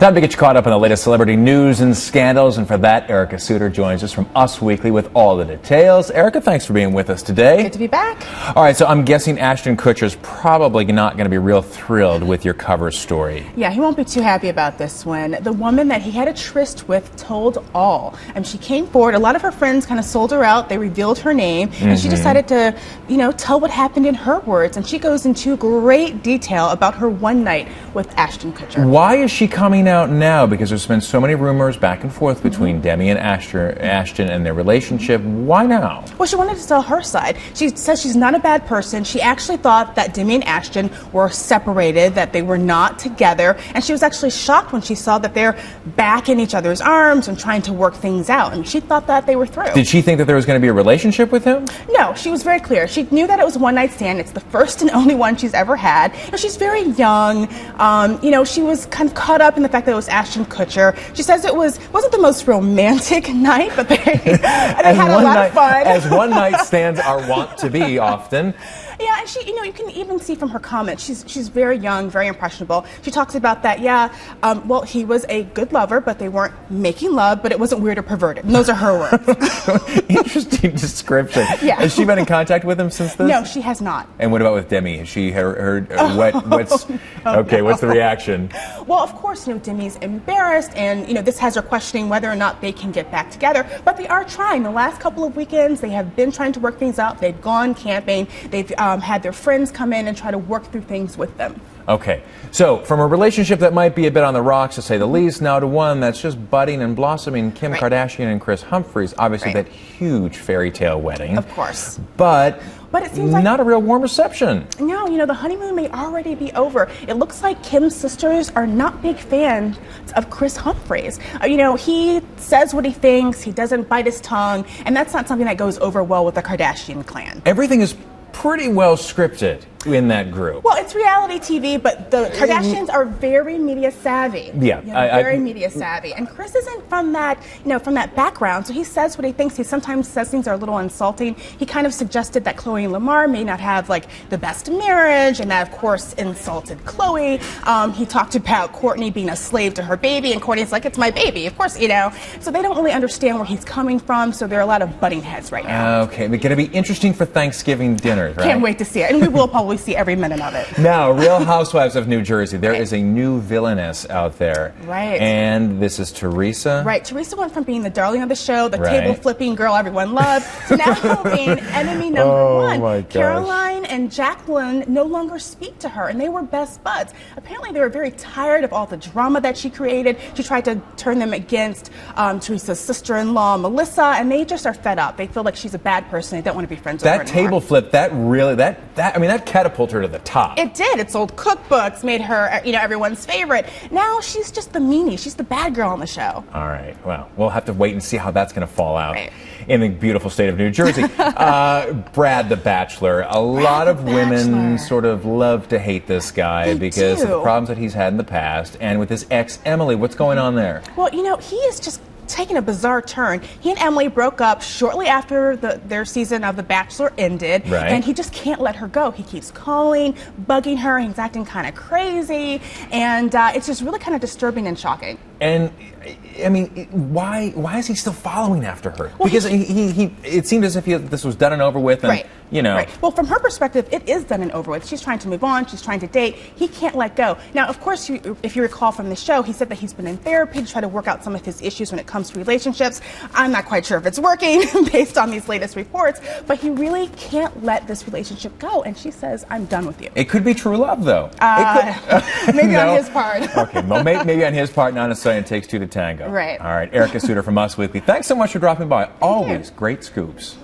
Time to get you caught up on the latest celebrity news and scandals, and for that, Erica Suter joins us from Us Weekly with all the details. Erica, thanks for being with us today. Good to be back. All right, so I'm guessing Ashton Kutcher's probably not going to be real thrilled with your cover story. Yeah, he won't be too happy about this one. The woman that he had a tryst with told all. She came forward. A lot of her friends kind of sold her out. They revealed her name, and she decided to, tell what happened in her words. And she goes into great detail about her one night with Ashton Kutcher. Why is she coming out now? Because there's been so many rumors back and forth between Demi and Ashton and their relationship. Why now? Well, she wanted to tell her side. She says she's not a bad person. She actually thought that Demi and Ashton were separated, that they were not together, and she was actually shocked when she saw that they're back in each other's arms and trying to work things out, and she thought that they were through. Did she think that there was going to be a relationship with him? No, she was very clear. She knew that it was a one-night stand. It's the first and only one she's ever had. And she's very young. She was kind of caught up in the fact that it was Ashton Kutcher. She says it wasn't the most romantic night, but they had a lot of fun. As one-night stands are wont to be often. Yeah, and she, you can even see from her comments, she's very young, very impressionable. She talks about that, well, he was a good lover, but they weren't making love, but it wasn't weird or perverted. And those are her words. Interesting description. Yeah. Has she been in contact with him since this? No, she has not. And what about with Demi? Has she heard what's the reaction? Well, of course, Demi's embarrassed, and this has her questioning whether or not they can get back together. But they are trying. The last couple of weekends, they have been trying to work things out. They've gone camping. They've had their friends come in and try to work through things with them. Okay, so from a relationship that might be a bit on the rocks, to say the least, now to one that's just budding and blossoming, Kim Kardashian and Chris Humphries, obviously that huge fairy tale wedding. Of course. But it seems like not a real warm reception. No, the honeymoon may already be over. It looks like Kim's sisters are not big fans of Chris Humphries. He says what he thinks, he doesn't bite his tongue, and that's not something that goes over well with the Kardashian clan. Everything is pretty well scripted in that group. Well, it's reality TV, but the Kardashians are very media savvy. Yeah, very media savvy. And Chris isn't from that, from that background, so he says what he thinks. He sometimes says things are a little insulting. He kind of suggested that Khloe and Lamar may not have the best marriage, and that of course insulted Khloe. He talked about Kourtney being a slave to her baby, and Kourtney's like, it's my baby, of course, So they don't really understand where he's coming from, so there are a lot of butting heads right now. Okay, it's going to be interesting for Thanksgiving dinner, right? Can't wait to see it, and we will probably see every minute of it. Now, Real Housewives of New Jersey, there is a new villainess out there. Right. And this is Teresa. Right. Teresa went from being the darling of the show, the table-flipping girl everyone loved, to now being enemy number one. My gosh. Caroline and Jacqueline no longer speak to her, and they were best buds. Apparently, they were very tired of all the drama that she created. She tried to turn them against Teresa's sister-in-law, Melissa, and they just are fed up. They feel like she's a bad person. They don't want to be friends with her anymore. That table flip, that catapulted her to the top. It did. It sold cookbooks, made her, everyone's favorite. Now she's just the meanie. She's the bad girl on the show. All right. Well, we'll have to wait and see how that's going to fall out in the beautiful state of New Jersey. Brad the Bachelor. A lot of women sort of love to hate this guy because of the problems that he's had in the past. And with his ex, Emily, what's going on there? Well, he is just taking a bizarre turn. He and Emily broke up shortly after their season of The Bachelor ended, and he just can't let her go. He keeps calling, bugging her, he's acting kind of crazy, and it's just really kind of disturbing and shocking. And I mean, why is he still following after her? Well, because it seemed as if this was done and over with, and Well, from her perspective, it is done and over with. She's trying to move on. She's trying to date. He can't let go. Now, of course, if you recall from the show, he said that he's been in therapy to try to work out some of his issues when it comes to relationships. I'm not quite sure if it's working based on these latest reports, but he really can't let this relationship go. And she says, I'm done with you. It could be true love, though. Maybe on his part. Okay, well, maybe on his part, not necessarily. It takes two to tango. Right. All right, Erica Suter from Us Weekly. Thanks so much for dropping by. Always great scoops.